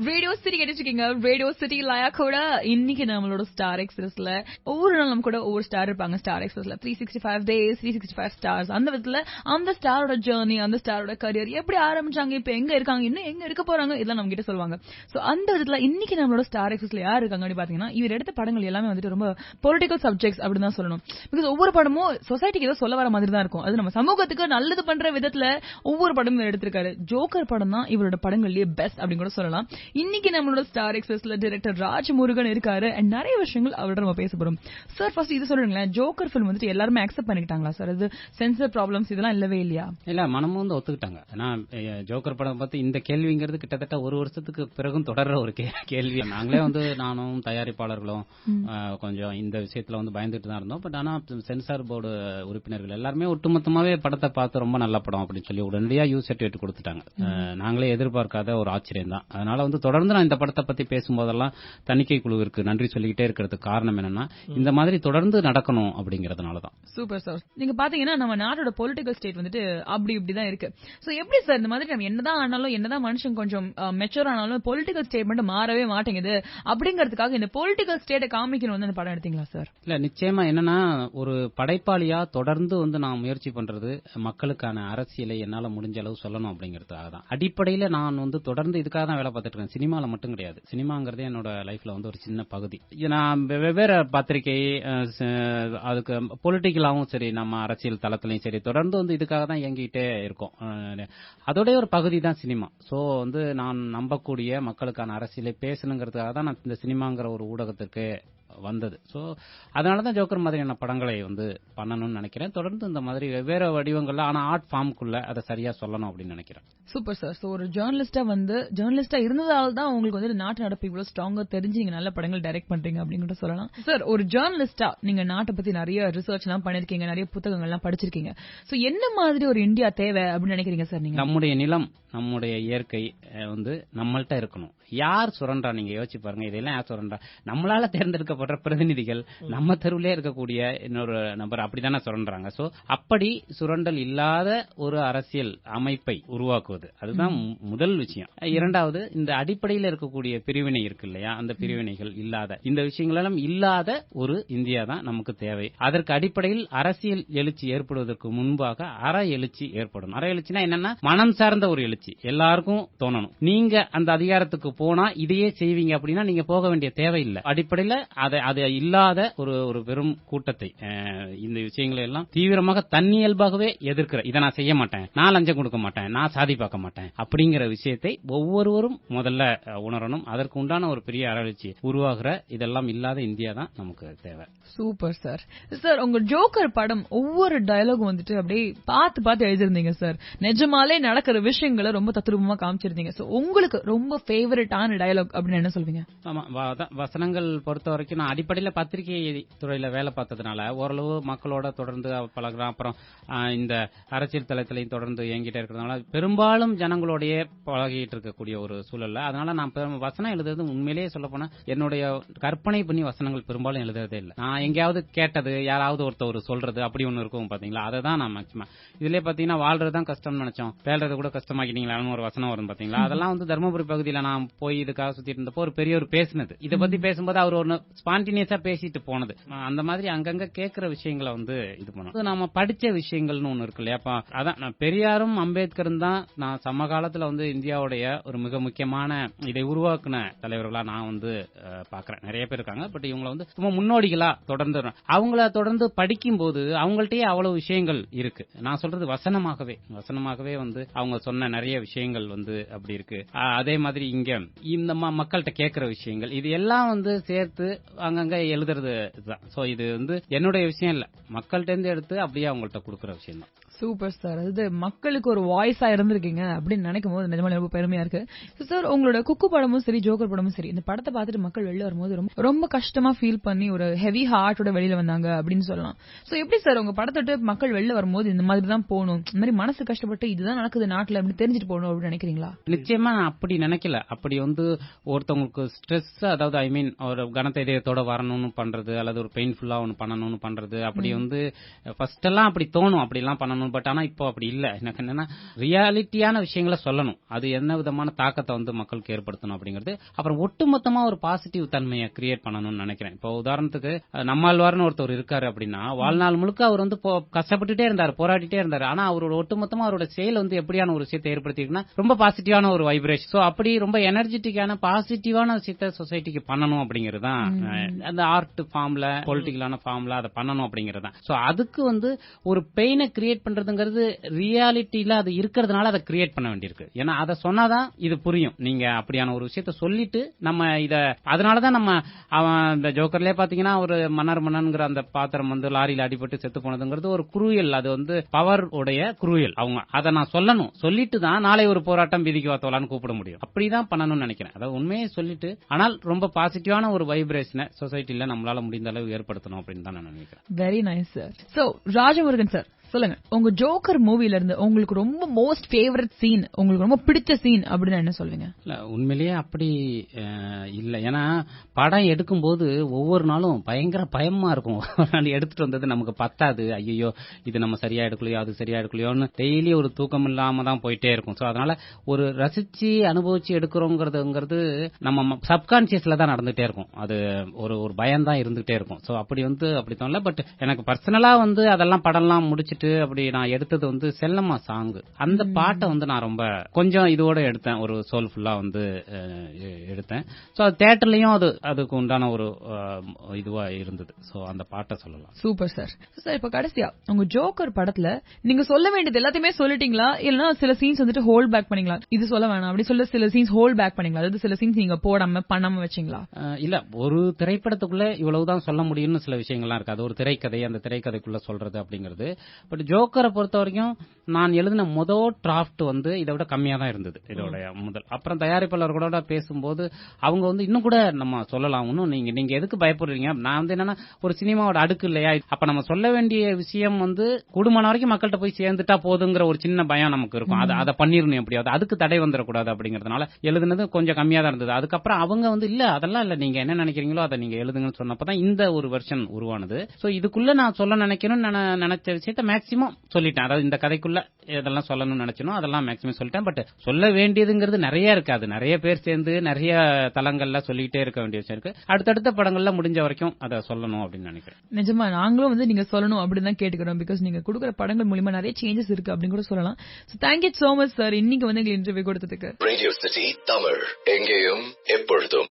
Radio city கேட்டுருக்கீங்க. Radio city லயா கூட இன்னைக்கு நம்மளோட ஸ்டார் எக்ஸ்பிரஸ்ல ஒவ்வொரு நாள் நம்ம கூட ஒவ்வொரு ஸ்டார் இருப்பாங்க. ஸ்டார் எக்ஸ்பிரஸ்ல 365 டேஸ் 365 ஸ்டார்ஸ். அந்த விதத்துல அந்த ஸ்டாரோட ஜேர்னி, அந்த ஸ்டாரோட கரியர் எப்படி ஆரம்பிச்சாங்க, இப்ப எங்க இருக்காங்க, இன்னும் எங்க இருக்க போறாங்க, இதெல்லாம் நம்ம கிட்ட சொல்லுவாங்க. சோ அந்த விதத்துல இன்னைக்கு நம்மளோட ஸ்டார் எக்ஸ்பிரஸ்ல யார் இருக்காங்க அப்படின்னு பாத்தீங்கன்னா, இவர் எடுத்த படங்கள் எல்லாமே வந்துட்டு ரொம்ப பொலிட்டிக்கல் சப்ஜெக்ட்ஸ் அப்படின்னு தான் சொல்லணும். பிகாஸ் ஒவ்வொரு படமும் சொசைட்டிக்கு ஏதோ சொல்ல வர மாதிரி தான் இருக்கும். அது நம்ம சமூகத்துக்கு நல்லது பண்ற விதத்துல ஒவ்வொரு படமும் எடுத்திருக்காரு. ஜோக்கர் படம் தான் இவரோட படங்கள்லயே பெஸ்ட் அப்படின்னு கூட சொல்லலாம். இன்னைக்கு நம்மளோட ஸ்டார் எக்ஸ்பிரஸ்ல டைரக்டர் ராஜமுருகன் இருக்காரு. and நிறைய விஷயங்கள் அவரோட நம்ம பேச போறோம். சார் ஃபர்ஸ்ட் இது சொல்லுங்களேன், ஜோக்கர் ஃபிலிம் வந்துட்டு எல்லாரும் அக்செப்ட் பண்ணிக்கிட்டாங்களா சார்? அது சென்சர் ப்ராப்ளம்ஸ் இதெல்லாம் இல்லவே இல்லையா? இல்ல, மனமும் வந்து ஒத்துக்கிட்டாங்க. ஏன்னா ஜோக்கர் படம் பார்த்து இந்த கேள்விங்கிறது கிட்டத்தட்ட ஒரு வருஷத்துக்கு பிறகும் தொடர்ற ஒரு கேள்வி. நாங்களே வந்து நானும் தயாரிப்பாளர்களும் கொஞ்சம் இந்த விஷயத்துல வந்து பயந்துட்டு தான் இருந்தோம். பட் ஆனா சென்சார் போர்டு உறுப்பினர்கள் எல்லாருமே ஒட்டுமொத்தமாவே படத்தை பார்த்து ரொம்ப நல்ல படம் அப்படின்னு சொல்லி உடனடியா யூ சர்டிபிகேட் கொடுத்துட்டாங்க. நாங்களே எதிர்பார்க்காத ஒரு ஆச்சரியம் தான். அதனால வந்து தொடர்ந்து நான் இந்த படத்தை பத்தி பேசும்போதெல்லாம் தணிக்கை குழுவிற்கு நன்றி சொல்லிக்கிட்டே இருக்கிறதுக்கு காரணம் என்னன்னா, இந்த மாதிரி தொடர்ந்து நடக்கணும் அப்படிங்கறதுனால தான். Super sir. நீங்க பாத்தீங்கன்னா நம்ம நாட்டோட பொலிட்டிக்கல் ஸ்டேட் வந்துட்டு அப்படி இப்படிதான் இருக்கு. சோ எப்படி சார் இந்த மாதிரி நம்ம என்னதான் ஆனாலும், என்னதான் மனுஷன் கொஞ்சம் மெச்சூர் ஆனாலும் பொலிட்டிக்கல் ஸ்டேட் மட்டும் மாறவே மாட்டேங்குது அப்படிங்கறதுக்காக இந்த பொலிட்டிக்கல் ஸ்டேட்டை காமிக்கணும்னு அந்த படம் எடுத்தீங்களா சார்? இல்ல, நிச்சயமா என்னன்னா, ஒரு படைப்பாளியா தொடர்ந்து வந்து நான் முயற்சி பண்றது மக்களுக்கான அரசியலை என்னால முடிஞ்ச அளவு சொல்லணும் அப்படிங்கறதுக்காக தான். அடிப்படையில நான் வந்து தொடர்ந்து இதுக்காக தான் வேலை பார்த்துட்டு இருக்கேன். சினிமால மட்டும் கிடையாது. சினிமாங்கிறதே என்னோட லைஃப்ல வந்து ஒரு சின்ன பகுதி. நான் வெவ்வேறு பத்திரிகை, அதுக்கு பொலிட்டிக்கலாவும் சரி, நம்ம அரசியல் தளத்திலையும் சரி, தொடர்ந்து வந்து இதுக்காக தான் இயங்கிட்டே இருக்கோம். அதோடைய ஒரு பகுதி தான் சினிமா. சோ வந்து நான் நம்பக்கூடிய மக்களுக்கான அரசியலை பேசணுங்கிறதுக்காக தான் நான் இந்த சினிமாங்கிற ஒரு ஊடகத்திற்கு வந்தது. சோ அதனாலதான் ஜோக்கர் மாதிரியான படங்களை வந்து பண்ணணும்னு நினைக்கிறேன். தொடர்ந்து இந்த மாதிரி வெவ்வேறு வடிவங்கள்ல, ஆனா ஆர்ட் ஃபார்முக்குள்ள அதை சரியா சொல்லணும் அப்படின்னு நினைக்கிறேன். Super sir. சோ ஒரு ஜேர்னலிஸ்டா இருந்ததால தான் உங்களுக்கு வந்து நாட்டு நடப்பு இவ்வளவு ஸ்ட்ராங்கா தெரிஞ்சு நீங்க நல்ல படங்கள் டைரக்ட் பண்றீங்க அப்படின்னு சொல்லலாம். சார் ஒரு ஜேர்னலிஸ்டா நீங்க நாட்டை பத்தி நிறைய ரிசர்ச் எல்லாம் பண்ணிருக்கீங்க, நிறைய புத்தகங்கள் எல்லாம் படிச்சிருக்கீங்க. சோ என்ன மாதிரி ஒரு இந்தியா தேவை அப்படின்னு நினைக்கிறீங்க சார் நீங்க? நம்முடைய நிலம், நம்முடைய இயற்கை வந்து நம்மள்ட்ட இருக்கணும். யார் சுரண்டா? நீங்க யோசிச்சு பாருங்க. இதெல்லாம் யார் சுரண்டா? நம்மளால தேர்ந்தெடுக்கப்படுற பிரதிநிதிகள், நம்ம தெருவிலே இருக்கக்கூடிய இன்னொரு நபர் அப்படித்தானே சுரண்டாங்க. சோ அப்படி சுரண்டல் இல்லாத ஒரு அரசியல் அமைப்பை உருவாக்குவது, அதுதான் முதல் விஷயம். இரண்டாவது, இந்த அடிப்படையில் இருக்கக்கூடிய பிரிவினை இருக்கு இல்லையா, அந்த பிரிவினைகள் இல்லாத, இந்த விஷயங்கள் எல்லாம் இல்லாத ஒரு இந்தியா தான் நமக்கு தேவை. அதற்கு அடிப்படையில் அரசியல் எழுச்சி ஏற்படுவதற்கு முன்பாக அற எழுச்சி ஏற்படணும். அற எழுச்சினா என்னன்னா, மனம் சார்ந்த ஒரு எழுச்சி எல்லாருக்கும் தோணணும். நீங்க அந்த அதிகாரத்துக்கு போனா இதையே செய்வீங்க அப்படின்னா நீங்க போக வேண்டிய தேவையில்லை. அடிப்படையில் அது இல்லாத ஒரு பெரும் கூட்டத்தை, இந்த விஷயங்களை எல்லாம் தீவிரமாக தன்னியல்பாகவே எதிர்க்கிற, இதை நான் செய்ய மாட்டேன், நான் லஞ்சம் கொடுக்க மாட்டேன், நான் சாதி பார்க்க மாட்டேன் அப்படிங்கிற விஷயத்தை ஒவ்வொருவரும் முதல்ல உணரணும். அதற்கு உண்டான ஒரு பெரிய அரவழ்ச்சி உருவாகிற, இதெல்லாம் இல்லாத இந்தியா தான் நமக்கு தேவை. Super sir. சார் உங்க ஜோக்கர் படம் ஒவ்வொரு டயலாகும் வந்துட்டு அப்படியே பார்த்து பார்த்து எழுதிருந்தீங்க சார். நிஜமாலே நடக்கிற விஷயங்களை ரொம்ப தத்ரூபமா காமிச்சிருந்தீங்க. சோ உங்களுக்கு ரொம்ப ஃபேவரட்டான டயலாக் அப்படின்னு என்ன சொல்வீங்க? ஆமா, வசனங்கள் பொறுத்த வரைக்கும் நான் அடிப்படையில் பத்திரிகை துறையில வேலை பார்த்ததுனால ஓரளவு மக்களோட தொடர்ந்து பழகிறேன். அப்புறம் இந்த அரசியல் தளத்திலையும் தொடர்ந்து இயங்கிட்டே இருக்கிறதுனால பெரும்பாலும் ஜனங்களோடய பழகிட்டு இருக்கக்கூடிய ஒரு சூழல்ல, அதனால நான் வசனம் எழுதுறது உண்மையிலேயே சொல்ல போனா என்னுடைய கற்பனை பண்ணி வசனங்கள் பெரும்பாலும் எழுதுறதே இல்லை. நான் எங்கேயாவது கேட்டது, யாராவது ஒருத்தர் சொல்றது அப்படி ஒண்ணு இருக்கும் பாத்தீங்களா, அதை தான் நான் மேக்சிமம். இதுலயே பாத்தீங்கன்னா, வாழ்றதுதான் கஷ்டம்னு நினைச்சோம், பேல்றது கூட கஷ்டமாக்கிட்டீங்களான்னு ஒரு வசனம் வரும் பாத்தீங்களா. அதெல்லாம் வந்து தர்மபுரி பகுதியில நான் போய் இதுக்காக சுத்திட்டு இருந்தப்போ ஒரு பெரிய ஒரு பேசினது, இதை பத்தி பேசும்போது அவர் ஒரு ஸ்பான்டினியஸா பேசிட்டு போனது. அந்த மாதிரி அங்கங்க கேட்கிற விஷயங்களை வந்து இது பண்ணும். நாம படிச்ச விஷயங்கள்னு ஒண்ணு இருக்கு இல்லையா. அதான் நான் பெரியாரும் அம்பேத்கரும் தான் நான் சமகாலத்துல வந்து இந்தியாவுடைய ஒரு மிக முக்கியமான இதை உருவாக்குன தலைவர்களா நான் வந்து பாக்குறேன். நிறைய பேர் இருக்காங்க, பட் இவங்களை வந்து சும்மா முன்னோடிகளா தொடர்ந்து அவங்கள தொடர்ந்து படிக்கும் போது அவங்கள்ட்டயே அவ்வளவு விஷயங்கள் இருக்கு. நான் சொல்றது வசனமாகவே வந்து அவங்க சொன்ன நிறைய விஷயங்கள் வந்து அப்படி இருக்கு. அதே மாதிரி இங்க இந்த மக்கள்கிட்ட கேட்கிற விஷயங்கள், இது எல்லாம் வந்து சேர்த்து அங்கங்க எழுதுறது தான். சோ இது வந்து என்னுடைய விஷயம் இல்ல, மக்கள்கிட்ட இருந்து எடுத்து அப்படியே அவங்கள்ட்ட கொடுக்குற விஷயம் தான். Super sir. அது மக்களுக்கு ஒரு வாய்ஸா இருந்திருக்கீங்க அப்படின்னு நினைக்கும் போது நிஜமா ரொம்ப பெருமையா இருக்கு. சார் உங்களோட குக்கு படமும் சரி, ஜோக்கர் படமும் சரி, இந்த படத்தை பார்த்துட்டு மக்கள் வெளில வரும்போது ரொம்ப கஷ்டமா ஃபீல் பண்ணி ஒரு ஹெவி ஹார்ட்டோட வெளியில வந்தாங்க அப்படின்னு சொல்லலாம். சோ எப்படி சார் உங்க படத்தோட மக்கள் வெளில வரும்போது இந்த மாதிரி தான் போகணும், இந்த மாதிரி மனசு கஷ்டப்பட்டு இதுதான் நடக்குது நாட்டுல அப்படின்னு தெரிஞ்சுட்டு போகணும் அப்படின்னு நினைக்கிறீங்களா? நிச்சயமா நான் அப்படி நினைக்கல. அப்படி வந்து ஒருத்தவங்களுக்கு ஸ்ட்ரெஸ், அதாவது ஐ மீன் ஒரு கனத்த இதயத்தோட வரணும்னு பண்றது, அல்லது ஒரு பெயின்ஃபுல்லா ஒன்னு பண்ணணும்னு பண்றது, அப்படி வந்து ஃபர்ஸ்ட் எல்லாம் அப்படி தோணும், அப்படி எல்லாம் பண்ணணும் சொல்லணும். பட் ஆனா இப்போ அப்படி இல்ல. எனக்கு என்னன்னா ரியாலிட்டியான விஷயங்களை சொல்லணும். அது என்ன விதமான தாக்கத்தை வந்து மக்களுக்கு ஏற்படுத்தணும் அப்படிங்கிறது. அப்புறம் ஒட்டுமொத்தமா ஒரு பாசிட்டிவ் தன்மையை கிரியேட் பண்ணணும்னு நினைக்கிறேன். இப்போ உதாரணத்துக்கு நம்மாழ்வார்னு ஒருத்தர் இருக்காரு அப்படின்னா வாழ்நாள் முழுக்க அவர் வந்து கஷ்டப்பட்டுட்டே இருந்தார், போராடிட்டே இருந்தார். ஆனா அவரோட ஒட்டுமொத்தமா அவரோட செயல் வந்து எப்படியான ஒரு விஷயத்தை ஏற்படுத்திருக்குன்னா ரொம்ப பாசிட்டிவான ஒரு வைப்ரேஷன். சோ அப்படி ரொம்ப எனர்ஜெட்டிக்கான பாசிட்டிவான விஷயத்தை சொசைட்டிக்கு பண்ணணும் அப்படிங்கிறது தான் அந்த ஆர்ட் ஃபார்ம்ல பொலிட்டிக்கலான ஃபார்ம்ல அதை பண்ணணும் அப்படிங்கிறது தான். சோ அதுக்கு வந்து ஒரு பெயினை கிரியேட் பண்றதுங்கிறது ரியாலிட்டியில அது இருக்கிறதுனால அதை கிரியேட் பண்ண வேண்டியிருக்கு. ஏன்னா அதை சொன்னாதான் இது புரியும். நீங்க அப்படியான ஒரு விஷயத்த சொல்லிட்டு நம்ம இத அதனாலதான் நம்ம அவன் இந்த ஜோக்கர்லயே பாத்தீங்கன்னா ஒரு மன்னன்ங்கிற அந்த பாத்திரம் வந்து லாரியில அடிபட்டு செத்து போனதுங்கிறது ஒரு குரூயல். அது வந்து பவர் உடைய குரூயல். அவங்க அதை நான் சொல்லணும், சொல்லிட்டு தான் நாளை ஒரு போராட்டம் வீதிக்கு வாத்தோலான்னு கூப்பிட முடியும். அப்படிதான் பண்ணணும்னு நினைக்கிறேன். அதாவது உண்மையை சொல்லிட்டு ஆனால் ரொம்ப பாசிட்டிவான ஒரு வைப்ரேஷனை சொசைட்டில நம்மளால முடிந்த அளவு ஏற்படுத்தணும் அப்படின்னு தான் நான் நினைக்கிறேன். Very nice sir. So Rajamurugan sir சொல்லுங்க, உங்க ஜோக்கர் மூவில இருந்து உங்களுக்கு ரொம்ப மோஸ்ட் ஃபேவரட் சீன், உங்களுக்கு ரொம்ப பிடிச்ச சீன் அப்படின்னு என்ன சொல்வீங்க? இல்ல உண்மையிலேயே அப்படி இல்ல. ஏன்னா படம் எடுக்கும்போது ஒவ்வொரு நாளும் பயங்கர பயமா இருக்கும். எடுத்துட்டு வந்தது நமக்கு பத்தாது, ஐயோ இது நம்ம சரியா எடுக்கலையோ அது சரியா எடுக்கலையோன்னு டெய்லி ஒரு தூக்கம் இல்லாம தான் போயிட்டே இருக்கும். சோ அதனால ஒரு ரசிச்சு அனுபவிச்சு எடுக்கிறோங்கிறது நம்ம சப்கான்சியஸ்ல தான் நடந்துட்டே இருக்கும். அது ஒரு பயம் தான் இருந்துகிட்டே இருக்கும். சோ அப்படி வந்து அப்படி தோணல. பட் எனக்கு பர்சனலா வந்து அதெல்லாம் படம்லாம் முடிச்சு அப்படி நான் எடுத்தது வந்து செல்லம்மா சாங். அந்த பாட்டை வந்து நான் ரொம்ப கொஞ்சம் இதோட எடுத்தேன், ஒரு சோல்ஃபுல்லா வந்து எடுத்தேன். சோ தியேட்டர்லயும் அதுக்கு உண்டான ஒரு இதுவா இருந்தது. சோ அந்த பாட்டை சொல்லலாம். Super sir. சார் இப்ப கடைசியா உங்க ஜோக்கர் படத்துல நீங்க சொல்ல வேண்டியது எல்லாத்தையுமே சொல்லிட்டீங்களா, இல்லனா சில சீன்ஸ் வந்துட்டு ஹோல்ட் பேக் பண்ணீங்களா? இது சொல்ல வேணாம் அப்படி சொல்ல சில சீன்ஸ் ஹோல்ட் பேக் பண்ணீங்களா? அதாவது சில சீன்ஸ் நீங்க போடாம பண்ணாம வச்சீங்களா? இல்ல, ஒரு திரைப்படத்துக்குள்ள இவ்வளவுதான் சொல்ல முடியும்னு சில விஷயங்கள்லாம் இருக்கு. அது ஒரு திரைக்கதை, அந்த திரைக்கதைக்குள்ள சொல்றது அப்படிங்கிறது. பட் ஜோக்கரை பொறுத்த வரைக்கும் நான் எழுதின முதல் டிராஃப்ட் வந்து இதை விட கம்மியா தான் இருந்தது. இதோட முதல் அப்புறம் தயாரிப்பாளர்களோட பேசும்போது அவங்க வந்து இன்னும் கூட நம்ம சொல்லலாம், இன்னும் நீங்க எதுக்கு பயப்படுறீங்க, நான் வந்து என்னன்னா ஒரு சினிமாவோட அடுக்கு இல்லையா, அப்ப நம்ம சொல்ல வேண்டிய விஷயம் வந்து கூடுமான வரைக்கும் மக்கள்கிட்ட போய் சேர்ந்துட்டா போதுங்கிற ஒரு சின்ன பயம் நமக்கு இருக்கும். அதை பண்ணிடணும் எப்படியாவது, அதுக்கு தடை வந்துடக்கூடாது அப்படிங்கறதுனால எழுதுனது கொஞ்சம் கம்மியா தான் இருந்தது. அதுக்கப்புறம் அவங்க வந்து இல்ல அதெல்லாம் இல்ல, நீங்க என்ன நினைக்கிறீங்களோ அதை நீங்க எழுதுங்கன்னு சொன்னப்பதான் இந்த ஒரு வெர்ஷன் உருவானது. சோ இதுக்குள்ள நான் சொல்ல நினைக்கணும்னு நினைச்ச விஷயத்த மேக்சிமம் சொல்லிட்டேன். அதாவது இந்த கதைக்குள்ள எதெல்லாம் சொல்லணும்னு நினைச்சனோ அதெல்லாம் மேக்சிமம் சொல்லிட்டேன். பட் சொல்ல வேண்டியதுங்கிறது நிறைய இருக்காது. நிறைய பேர் சேர்ந்து நிறைய தளங்கள்ல சொல்லிட்டே இருக்க வேண்டிய விஷயம் இருக்கு. அடுத்தடுத்த படங்கள்ல முடிஞ்ச வரைக்கும் அதை சொல்லணும் அப்படின்னு நினைக்கிறேன். நிஜமா நாங்களும் வந்து நீங்க சொல்லணும் அப்படின்னு தான் கேட்டுக்கிறோம். பிகாஸ் நீங்க கொடுக்குற படங்கள் மூலமா நிறைய சேஞ்சஸ் இருக்கு அப்படின்னு கூட சொல்லலாம். So thank you so much sir, இன்னைக்கு வந்து எங்களுக்கு இன்டர்வியூ கொடுத்ததுக்கு. ரேடியோ சிட்டி தமிழ், எங்கேயும் எப்பொழுதும்.